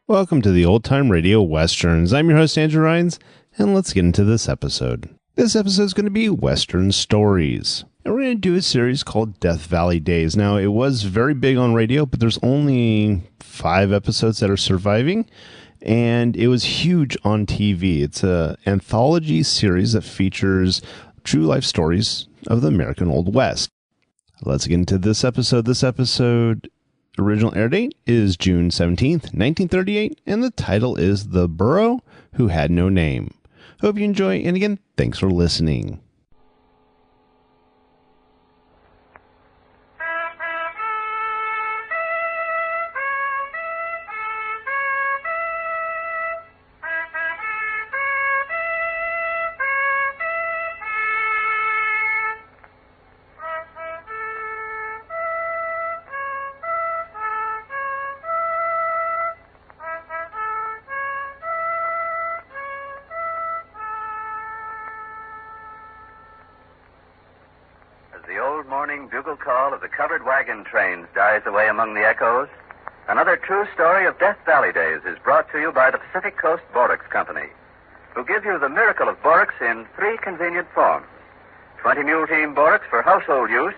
Welcome to the Old Time Radio Westerns. I'm your host, Andrew Rhines, and let's get into this episode. This episode is going to be Western Stories. And we're going to do a series called Death Valley Days. Now, it was very big on radio, but there's only 5 episodes that are surviving, and it was huge on TV. It's an anthology series that features true life stories of the American Old West. Let's get into this episode. This episode original air date is June 17th, 1938, and the title is The Burro Who Had No Name. Hope you enjoy, and again, thanks for listening. Bugle call of the covered wagon trains dies away among the echoes, another true story of Death Valley Days is brought to you by the Pacific Coast Borax Company, who give you the miracle of borax in 3 convenient forms: 20 Mule Team Borax for household use,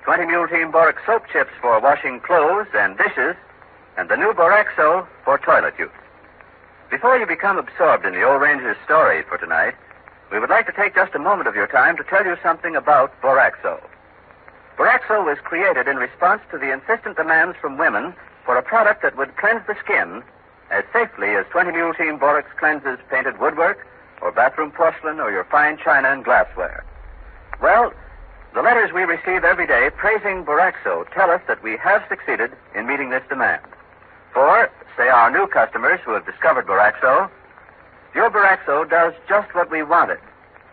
20 Mule Team Borax soap chips for washing clothes and dishes, and the new Boraxo for toilet use. Before you become absorbed in the Old Ranger's story for tonight, we would like to take just a moment of your time to tell you something about Boraxo. Boraxo was created in response to the insistent demands from women for a product that would cleanse the skin as safely as 20 Mule Team Borax cleanses painted woodwork or bathroom porcelain or your fine china and glassware. Well, the letters we receive every day praising Boraxo tell us that we have succeeded in meeting this demand. For, say our new customers who have discovered Boraxo, your Boraxo does just what we wanted.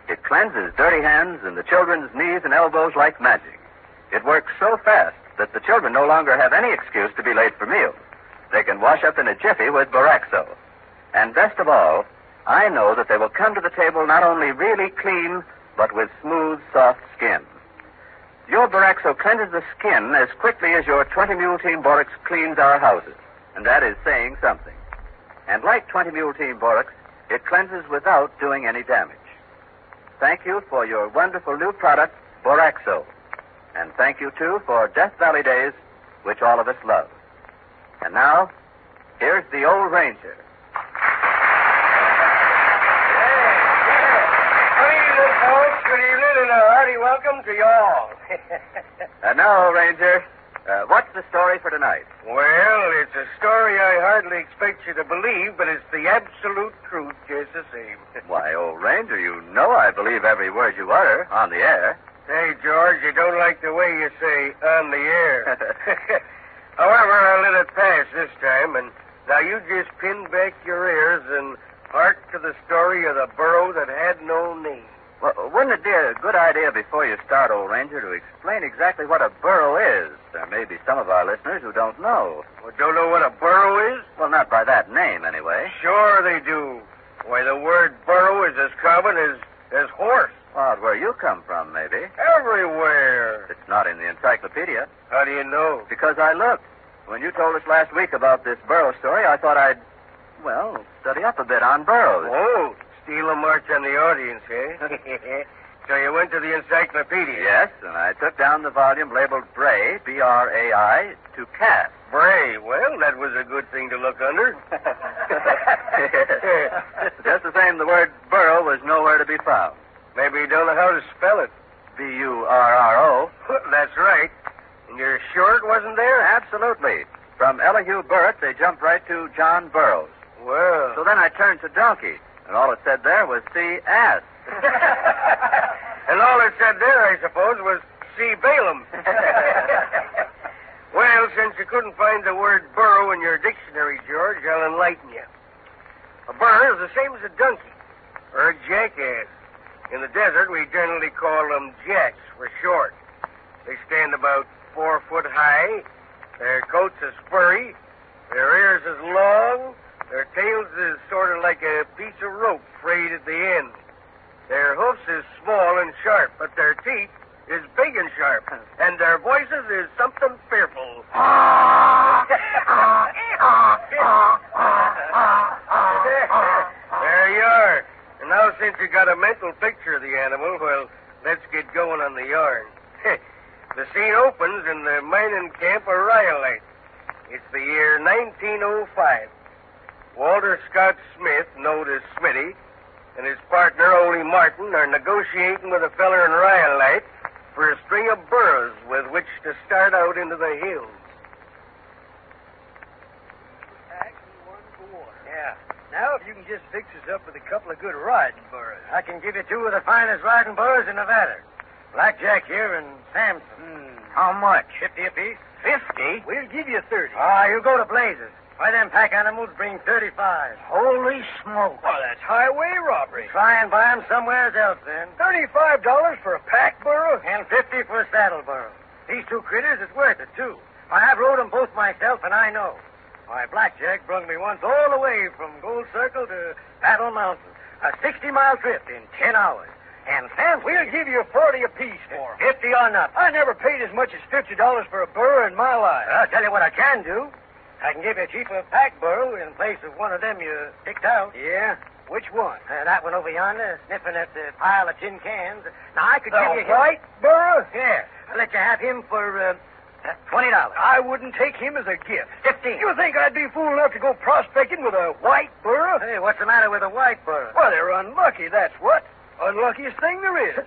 It cleanses dirty hands and the children's knees and elbows like magic. It works so fast that the children no longer have any excuse to be late for meals. They can wash up in a jiffy with Boraxo. And best of all, I know that they will come to the table not only really clean, but with smooth, soft skin. Your Boraxo cleanses the skin as quickly as your 20 Mule Team Borax cleans our houses. And that is saying something. And like 20 Mule Team Borax, it cleanses without doing any damage. Thank you for your wonderful new product, Boraxo. And thank you, too, for Death Valley Days, which all of us love. And now, here's the Old Ranger. Good evening, folks. Good evening, and a hearty welcome to you all. And now, Old Ranger, what's the story for tonight? Well, it's a story I hardly expect you to believe, but it's the absolute truth just the same. Why, Old Ranger, you know I believe every word you utter on the air. Hey, George, you don't like the way you say on the air. However, I'll let it pass this time, and now you just pin back your ears and hark to the story of the burro that had no name. Well, wouldn't it be a good idea before you start, Old Ranger, to explain exactly what a burro is? There may be some of our listeners who don't know. Well, don't know what a burro is? Well, not by that name, anyway. Sure they do. Why, the word burro is as common as horse. Well, where you come from, maybe. Everywhere. It's not in the encyclopedia. How do you know? Because I looked. When you told us last week about this burro story, I thought I'd, study up a bit on burros. Oh, steal a march on the audience, eh? So you went to the encyclopedia? Yes, and I took down the volume labeled Bray, B-R-A-I, to cast. Bray. Well, that was a good thing to look under. Just the same, the word burro was nowhere to be found. Maybe you don't know how to spell it. B-U-R-R-O. That's right. And you're sure it wasn't there? Absolutely. From Elihu Burritt, they jumped right to John Burroughs. Well. So then I turned to donkey, and all it said there was see ass. And all it said there, I suppose, was see Balaam. Well, since you couldn't find the word burro in your dictionary, George, I'll enlighten you. A burro is the same as a donkey, or a jackass. In the desert, we generally call them jacks for short. They stand about 4 foot high. Their coats are spurry. Their ears is long. Their tails is sort of like a piece of rope frayed at the end. Their hoofs is small and sharp, but their teeth is big and sharp, and their voices is something fearful. There you are. And now, since you got a mental picture of the animal, well, let's get going on the yarn. The scene opens in the mining camp of Rhyolite. It's the year 1905. Walter Scott Smith, known as Smitty, and his partner, Ole Martin, are negotiating with a feller in Rhyolite for a string of burros with which to start out into the hills. Yeah. Now, if you can just fix us up with a couple of good riding burros. I can give you two of the finest riding burros in Nevada. Blackjack here and Samson. How much? 50 apiece. 50? We'll give you 30. Ah, you go to blazes. Why, them pack animals bring 35. Holy smoke. Well, that's highway robbery. Try and buy them somewhere else, then. $35 for a pack burro? And 50 for a saddle burro. These two critters is worth it, too. I've rode them both myself, and I know. Why, Blackjack brung me once all the way from Gold Circle to Battle Mountain. A 60-mile trip in 10 hours. And Sam, we'll give you 40 apiece for 'em. 50 or nothing. I never paid as much as $50 for a burro in my life. I'll tell you what I can do. I can give you a cheaper pack burro in place of one of them you picked out. Yeah? Which one? That one over yonder, sniffing at the pile of tin cans. Now, I could give you the white burro? Yeah. I'll let you have him for $20. I wouldn't take him as a gift. 15. You think I'd be fool enough to go prospecting with a white burro? Hey, what's the matter with a white burro? Well, they're unlucky, that's what. Unluckiest thing there is.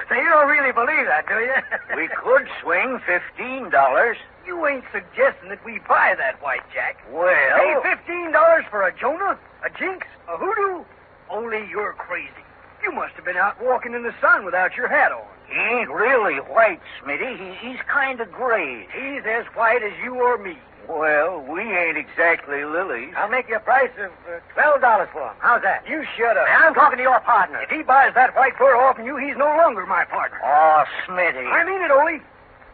So you don't really believe that, do you? We could swing $15. You ain't suggesting that we buy that white jack. Well... Pay $15 for a Jonah, a Jinx, a hoodoo? Only you're crazy. You must have been out walking in the sun without your hat on. He ain't really white, Smitty. He's kind of gray. He's as white as you or me. Well, we ain't exactly lilies. I'll make you a price of $12 for him. How's that? You shut up. I'm talking to your partner. If he buys that white fur off of you, he's no longer my partner. Oh, Smitty. I mean it, Ole.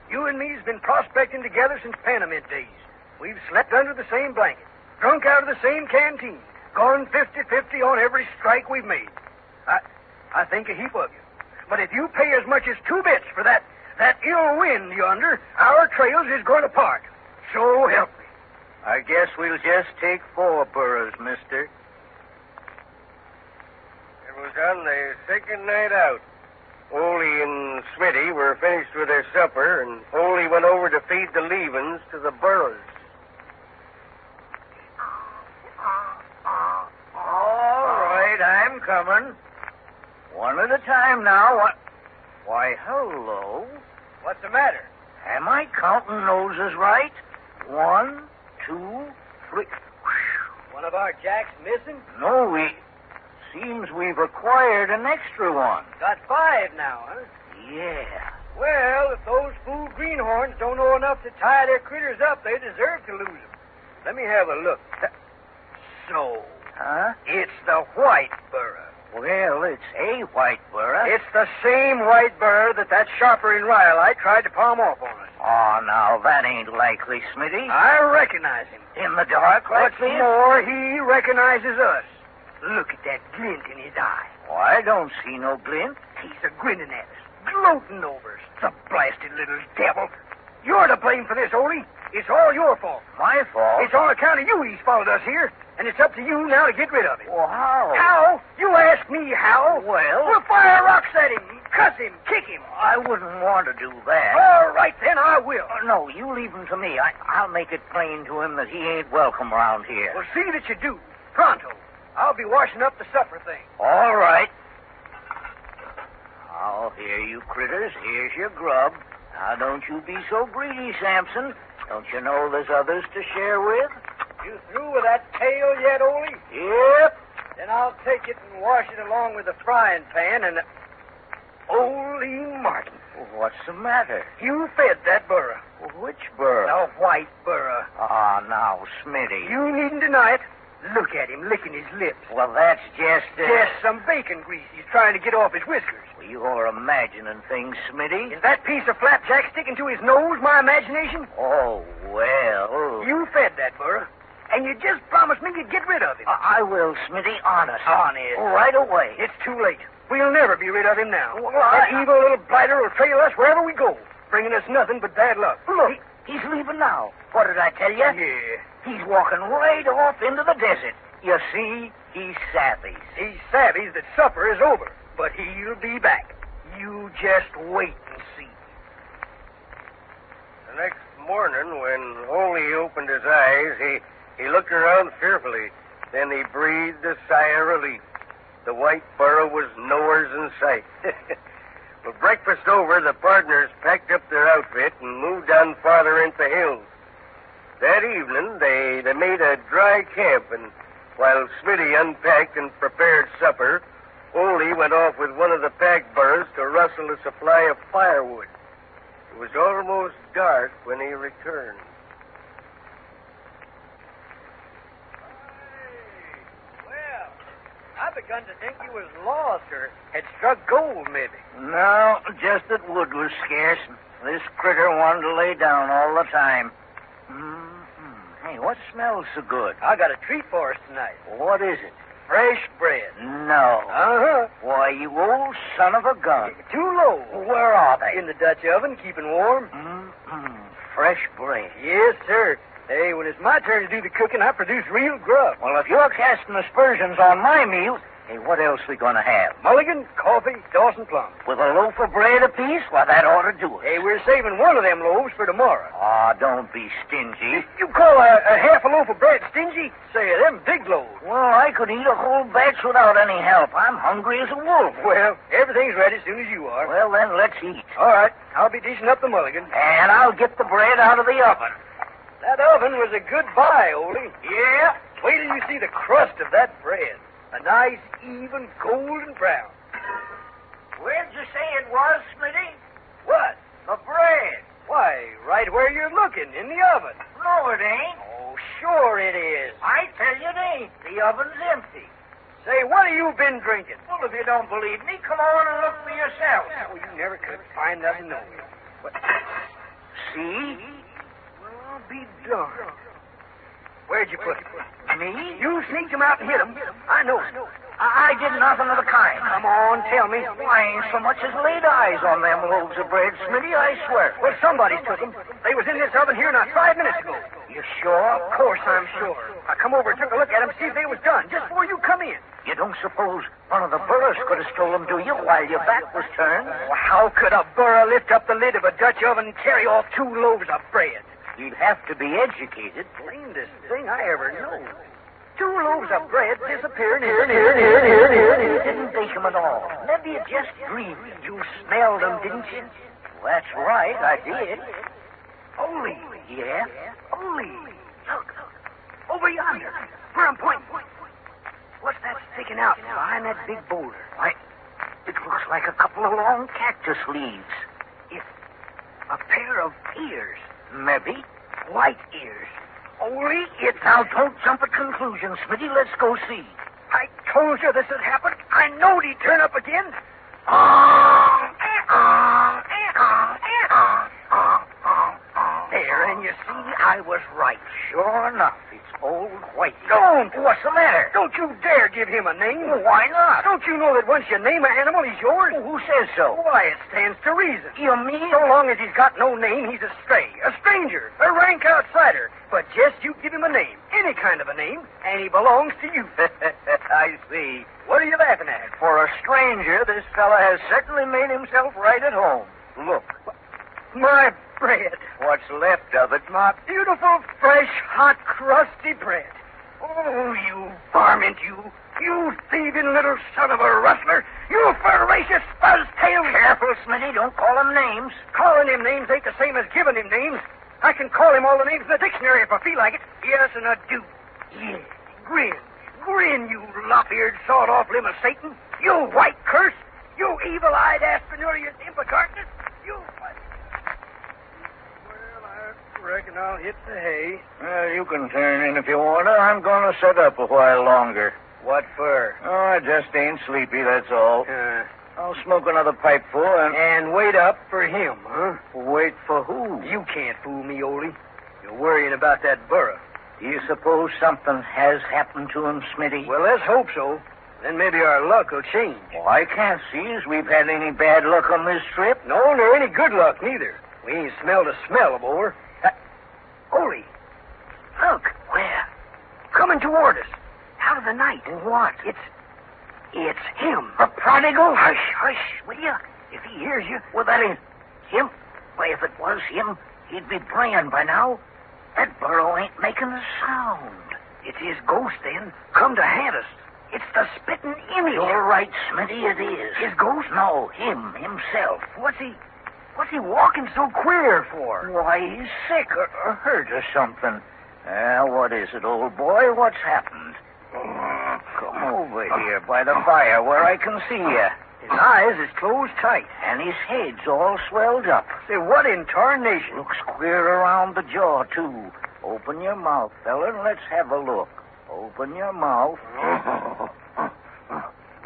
You and me's been prospecting together since Panamint days. We've slept under the same blanket, drunk out of the same canteen, gone 50-50 on every strike we've made. I think a heap of you. But if you pay as much as 2 bits for that ill wind yonder, our trails is going to part. So help me. I guess we'll just take 4 burros, mister. It was on the second night out. Ole and Smitty were finished with their supper, and Ole went over to feed the leavings to the burros. All right, I'm coming. One at a time now. Why, hello. What's the matter? Am I counting noses right? 1, 2, 3. One of our jacks missing? No, seems we've acquired an extra one. Got 5 now, huh? Yeah. Well, if those fool greenhorns don't know enough to tie their critters up, they deserve to lose them. Let me have a look. So, huh? It's the white burro. Well, it's a white burro. It's the same white burro that sharper in Rhyolite tried to palm off on us. Oh, now, that ain't likely, Smitty. I recognize him. In the dark like What's this? more, he recognizes us. Look at that glint in his eye. Oh, I don't see no glint. He's a grinning at us, gloating over us. The blasted little devil. You're to blame for this, Ole. It's all your fault. My fault? It's on account of you he's followed us here, and it's up to you now to get rid of him. Well, how? How? You ask me how? Well... We'll fire rocks at him, cuss him, kick him. I wouldn't want to do that. All right, then I will. No, you leave him to me. I'll make it plain to him that he ain't welcome around here. Well, see that you do. Pronto. I'll be washing up the supper thing. All right. Now, here, you critters. Here's your grub. Now, don't you be so greedy, Samson. Don't you know there's others to share with? You through with that tail yet, Ole? Yep. Then I'll take it and wash it along with the frying pan and... Ole Martin. Well, what's the matter? You fed that burro. Well, which burro? The white burro. Ah, now, Smitty. You needn't deny it. Look at him licking his lips. Well, that's just... Just some bacon grease he's trying to get off his whiskers. Well, you're imagining things, Smitty. Is that piece of flapjack sticking to his nose my imagination? Oh, well... You fed that burro, and you just promised me you'd get rid of him. I will, Smitty, honest. Honest. Right away. It's too late. We'll never be rid of him now. That evil little blighter will trail us wherever we go, bringing us nothing but bad luck. Look, he's leaving now. What did I tell you? Yeah. He's walking right off into the desert. You see, he's savvy. He's savvy that supper is over, but he'll be back. You just wait and see. The next morning, when Ole opened his eyes, he looked around fearfully. Then he breathed a sigh of relief. The white burro was nowheres in sight. With breakfast over, the partners packed up their outfit and moved on farther into the hills. That evening, they made a dry camp, and while Smitty unpacked and prepared supper, Ole went off with one of the pack burros to rustle a supply of firewood. It was almost dark when he returned. Well, I begun to think you was lost or had struck gold, maybe. No, just that wood was scarce. This critter wanted to lay down all the time. Hey, what smells so good? I got a treat for us tonight. What is it? Fresh bread. No. Uh-huh. Why, you old son of a gun. 2 loaves. Where are they? In the Dutch oven, keeping warm. Fresh bread. Yes, sir. Hey, when it's my turn to do the cooking, I produce real grub. Well, if you're casting aspersions on my meals, hey, what else we gonna have? Mulligan, coffee, Dawson plum. With a loaf of bread apiece? Why, that ought to do it. Hey, we're saving one of them loaves for tomorrow. Ah, don't be stingy. You call a half a loaf of bread stingy? Say, them big loaves. Well, I could eat a whole batch without any help. I'm hungry as a wolf. Well, everything's ready as soon as you are. Well, then, let's eat. All right, I'll be dishing up the mulligan. And I'll get the bread out of the oven. That oven was a good buy, Oldie. Yeah? Wait till you see the crust of that bread. A nice, even, golden brown. Where'd you say it was, Smitty? What? The bread. Why, right where you're looking, in the oven. No, it ain't. Oh, sure it is. I tell you it ain't. The oven's empty. Say, what have you been drinking? Well, if you don't believe me, come on and look for yourself. Oh, you never could find nothing nowhere. What? See? Well, I'll be darned. Where'd you put it? Me? You sneaked him out and hid him. I know it. I did nothing of the kind. Come on, tell me. I ain't so much as laid eyes on them loaves of bread, Smitty, I swear. Well, somebody took them. They was in this oven here not 5 minutes ago. You sure? Of course I'm sure. I come over and took a look at them, see if they was done, just before you come in. You don't suppose one of the burros could have stole them, do you, while your back was turned? Well, how could a burro lift up the lid of a Dutch oven and carry off 2 loaves of bread? You'd have to be educated. Blameless thing I ever know. 2 loaves of bread disappearing You didn't bake them at all. Maybe you just dreamed. You smelled them, didn't you? Well, that's right, I did. Ole. Yeah? Ole. Look. Over yonder. Where I'm pointing. What's that sticking out behind that big boulder? Why, it looks like a couple of long cactus leaves. It's a pair of ears. Maybe. White ears. Ole, it's... Now, don't jump at conclusions, Smitty. Let's go see. I told you this had happened. I knowed he'd turn up again. There, and you see, I was right. Sure enough, it's old Whitey. Don't! What's the matter? Don't you dare give him a name. Well, why not? Don't you know that once you name an animal, he's yours? Who says so? Why, it stands to reason. You mean? So long as he's got no name, he's a stray, a stranger, a rank outsider. But just you give him a name, any kind of a name, and he belongs to you. I see. What are you laughing at? For a stranger, this fella has certainly made himself right at home. Look. My bread. What's left of it? My beautiful, fresh, hot, crusty bread. Oh, you varmint, you. You thieving little son of a rustler. You voracious fuzztail. Careful, Smitty. Don't call him names. Calling him names ain't the same as giving him names. I can call him all the names in the dictionary if I feel like it. Yes, and I do. Yeah. Grin. Grin, you lop-eared, sawed-off limb of Satan. You white curse. You evil-eyed, aspinurious imp of darkness. You... Well, I reckon I'll hit the hay. Well, you can turn in if you want to. I'm going to set up a while longer. What for? Oh, I just ain't sleepy, that's all. I'll smoke another pipeful And wait up for him, huh? Wait for who? You can't fool me, Ole. You're worrying about that burro. Do you suppose something has happened to him, Smitty? Well, let's hope so. Then maybe our luck will change. Well, I can't see as we've had any bad luck on this trip. No, nor any good luck, neither. We ain't smelled a smell of ore. Ole, look. Where? Coming toward us. Out of the night. What? It's him. The prodigal? Hush, will you? If he hears you. Well, that ain't him. Why, if it was him, he'd be praying by now. That burro ain't making a sound. It's his ghost, then, come to haunt us. It's the spitting image. You're right, Smitty, it is. His ghost? No, himself. What's he walking so queer for? Why, he's sick or hurt or something. What is it, old boy? What's happened? Come over here by the fire where I can see you. His eyes is closed tight. And his head's all swelled up. Say, what in tarnation? Looks queer around the jaw, too. Open your mouth, fella, and let's have a look. Open your mouth.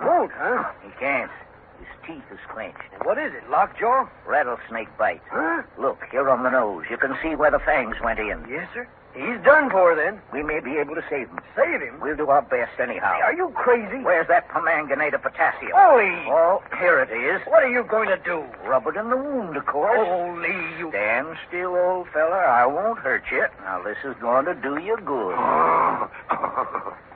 Won't, huh? He can't. His teeth is clenched. What is it, lockjaw? Rattlesnake bite. Huh? Look, here on the nose. You can see where the fangs went in. Yes, sir. He's done for, then. We may be able to save him. Save him? We'll do our best anyhow. Are you crazy? Where's that permanganate of potassium? Ole! Oh, here it is. What are you going to do? Rub it in the wound, of course. Ole, you... Stand still, old fella. I won't hurt you. Now, this is going to do you good.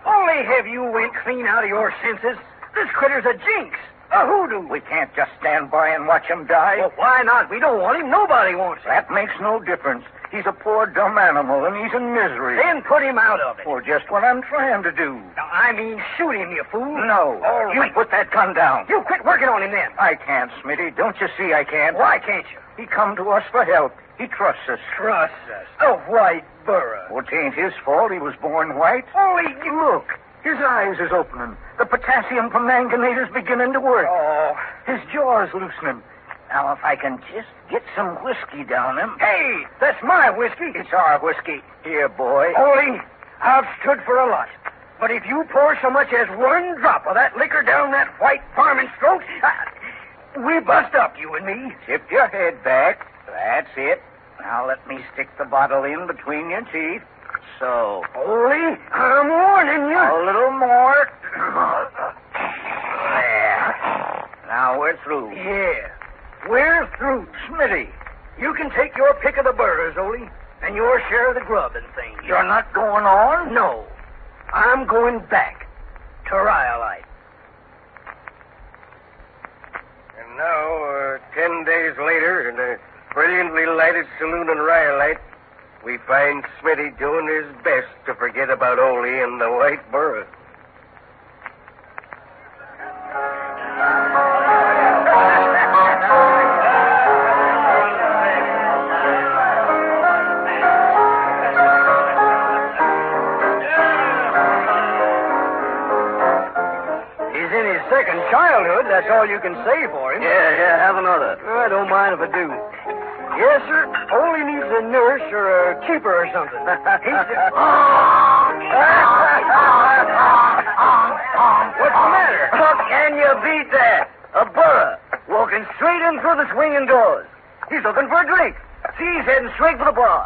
Ole, have you went clean out of your senses? This critter's a jinx. A hoodoo. We can't just stand by and watch him die. Well, why not? We don't want him. Nobody wants him. That makes no difference. He's a poor, dumb animal, and he's in misery. Then put him out of it. Well, just what I'm trying to do. Now, I mean, shoot him, you fool. No. All right. You put that gun down. You quit working on him, then. I can't, Smitty. Don't you see I can't? Why can't you? He come to us for help. He trusts us. Trust us. A white burro. Well, it ain't his fault he was born white. Ole, Look. His eyes is opening. The potassium permanganate is beginning to work. Oh. His jaw's loosening. Now, if I can just get some whiskey down him. Hey, that's my whiskey. It's our whiskey. Here, boy. Ole, I've stood for a lot. But if you pour so much as one drop of that liquor down that white varmint's throat, we bust up, you and me. Tip your head back. That's it. Now, let me stick the bottle in between your teeth. So. Ole, I'm warning you. A little more. There. Now we're through. Yeah, we're through. Smitty, You can take your pick of the burros, Ole, and your share of the grub and things. you're not going on? No, I'm going back to Rhyolite. And now, 10 days later, in a brilliantly lighted saloon in Rhyolite, we find Smitty doing his best to forget about Ole and the white burro. He's in his second childhood, that's all you can say for him. Yeah, have another. I don't mind if I do. Yes, sir. Ole needs a nurse or a keeper or something. What's the matter? Can you beat that? A burro walking straight in through the swinging doors. He's looking for a drink. See, he's heading straight for the bar.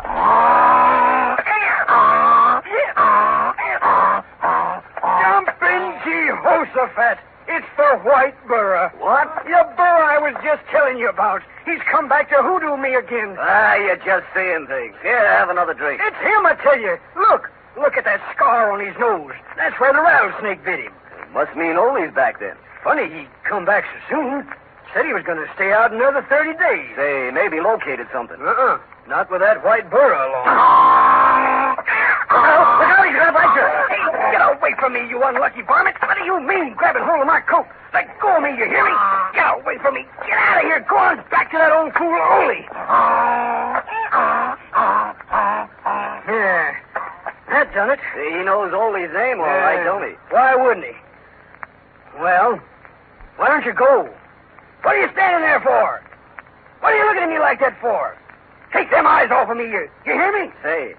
Jumping Jehoshaphat. It's the white burro. What? The burro I was just telling you about. He's come back to hoodoo me again. You're just saying things. Here, have another drink. It's him, I tell you. Look at that scar on his nose. That's where the rattlesnake bit him. Must mean Ole's back then. Funny he come back so soon. Said he was going to stay out another 30 days. Say, maybe located something. Not with that white burro along. Look out, he's gonna bite you. Hey, get away from me, you unlucky varmint. What do you mean, grabbing hold of my coat? Let go of me, you hear me? Get away from me. Get out of here. Go on, back to that old fool Ole. Yeah, that done it. He knows Ole's name all right, don't he? Why wouldn't he? Well, why don't you go? What are you standing there for? What are you looking at me like that for? Take them eyes off of me, you hear me? Say,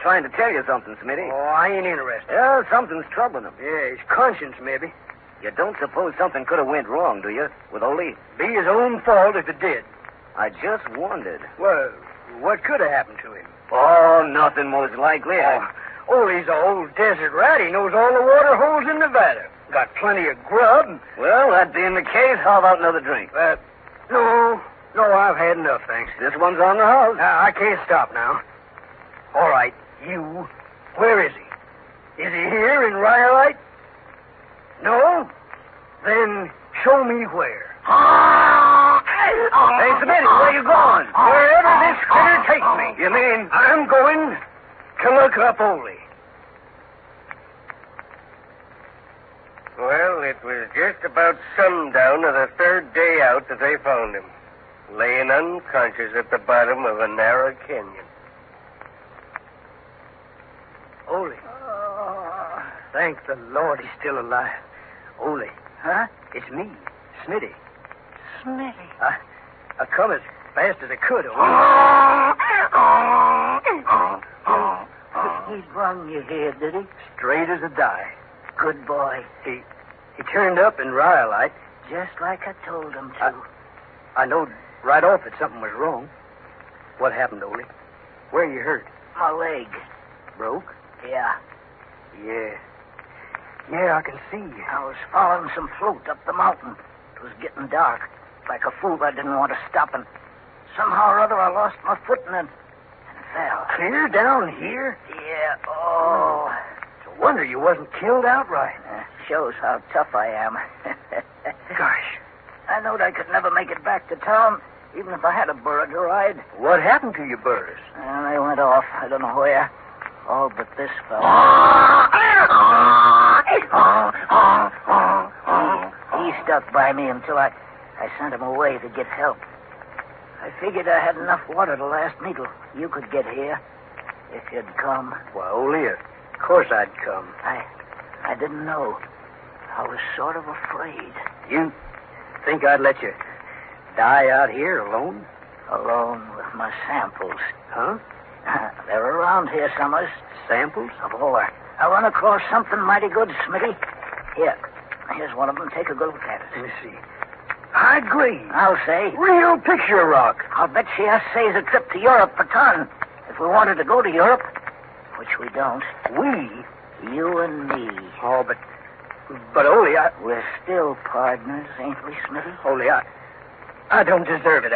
trying to tell you something, Smitty. Oh, I ain't interested. Well, something's troubling him. Yeah, his conscience, maybe. You don't suppose something could have went wrong, do you, with Ole? Be his own fault if it did. I just wondered. Well, what could have happened to him? Oh, nothing most likely. Ole's an old desert rat. He knows all the water holes in Nevada. Got plenty of grub. Well, that being the case, how about another drink? No, I've had enough, thanks. This one's on the house. I can't stop now. All right, you. Where is he? Is he here in Rhyolite? No? Then show me where. Hey, Smitty, where you going? Wherever this critter takes me. You mean? I'm going to look up Ole. Well, it was just about sundown of the third day out that they found him, laying unconscious at the bottom of a narrow canyon. Ole. Thank the Lord he's still alive. Ole. Huh? It's me, Smitty. Smitty. I come as fast as I could, Ole. He brung you here, did he? Straight as a die. Good boy. He turned up in Rhyolite. Just like I told him to. I knowed right off that something was wrong. What happened, Ole? Where you hurt? My leg. Broke? Yeah. Yeah, I can see. I was following some float up the mountain. It was getting dark. Like a fool, I didn't want to stop, and somehow or other I lost my footing and fell. Clear down here? Yeah, oh. It's a wonder you wasn't killed outright. Shows how tough I am. Gosh. I knowed I could never make it back to town, even if I had a burro to ride. What happened to your burros? And they went off. I don't know where. All but this fellow. He stuck by me until I sent him away to get help. I figured I had enough water to last me till you could get here, if you'd come. Why, Ole, of course I'd come. I didn't know. I was sort of afraid. You think I'd let you die out here alone? Alone with my samples. Huh? They're around here somewhere. Samples? Of ore. I run across something mighty good, Smitty. Here's one of them. Take a good look at it. Let me see. High grade. I'll say. Real picture rock. I'll bet she has says a trip to Europe per ton. If we wanted to go to Europe, which we don't. We? You and me. Oh, but Ole, We're still partners, ain't we, Smitty? Ole, I don't deserve it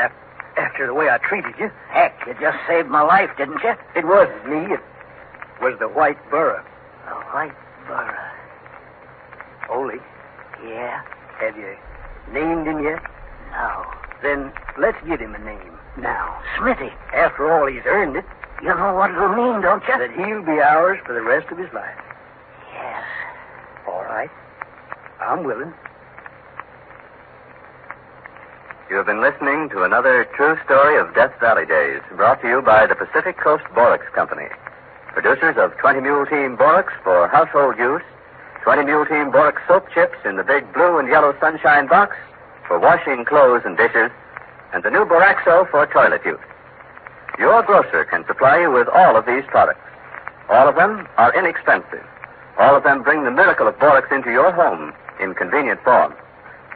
after the way I treated you. Heck, you just saved my life, didn't you? It wasn't me. It was the white burro. The white burro. Ole, Yeah? have you named him yet? No. Then let's give him a name now. Smitty, After all, he's earned it. you know what it'll mean, don't you? That he'll be ours for the rest of his life. Yes. All right. I'm willing. You have been listening to another true story of Death Valley Days, brought to you by the Pacific Coast Borax Company, producers of 20 Mule Team Borax for household use, 20 Mule Team Borax soap chips in the big blue and yellow sunshine box for washing clothes and dishes, and the new Boraxo for toilet use. Your grocer can supply you with all of these products. All of them are inexpensive. All of them bring the miracle of Borax into your home in convenient form.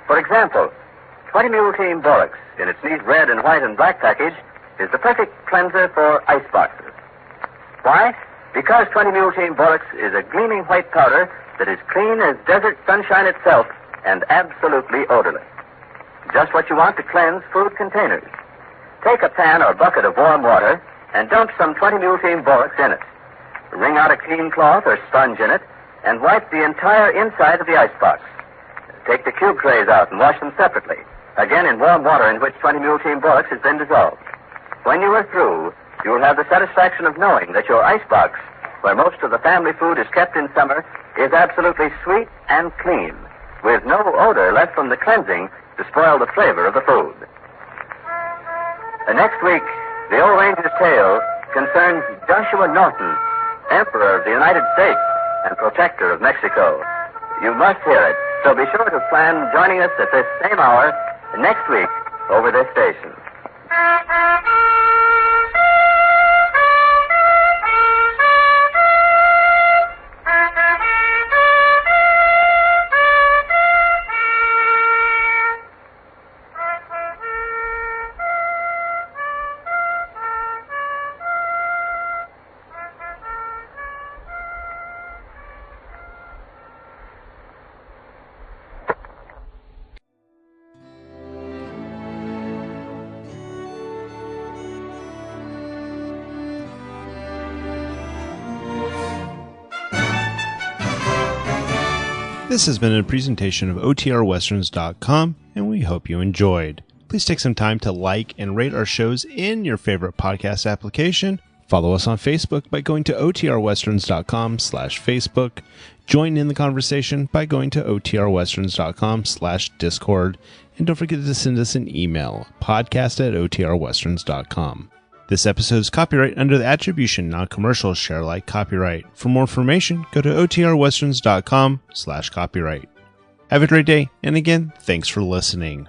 For example, 20 Mule Team Borax, in its neat red and white and black package, is the perfect cleanser for ice boxes. Why? Because 20 Mule Team Borax is a gleaming white powder that is clean as desert sunshine itself and absolutely odorless. Just what you want to cleanse food containers. Take a pan or bucket of warm water and dump some 20 Mule Team Borax in it. Wring out a clean cloth or sponge in it and wipe the entire inside of the icebox. Take the cube trays out and wash them separately, again in warm water in which 20 Mule Team Borax has been dissolved. When you are through, you will have the satisfaction of knowing that your icebox, where most of the family food is kept in summer, is absolutely sweet and clean, with no odor left from the cleansing to spoil the flavor of the food. Next week, the Old Ranger's Tale concerns Joshua Norton, Emperor of the United States and Protector of Mexico. You must hear it, so be sure to plan joining us at this same hour next week over this station. This has been a presentation of OTRWesterns.com, and we hope you enjoyed. Please take some time to like and rate our shows in your favorite podcast application. Follow us on Facebook by going to OTRWesterns.com/Facebook. Join in the conversation by going to OTRWesterns.com/Discord. And don't forget to send us an email, podcast@OTRWesterns.com. This episode is copyright under the Attribution Non-Commercial Share Alike copyright. For more information, go to OTRWesterns.com/copyright. Have a great day, and again, thanks for listening.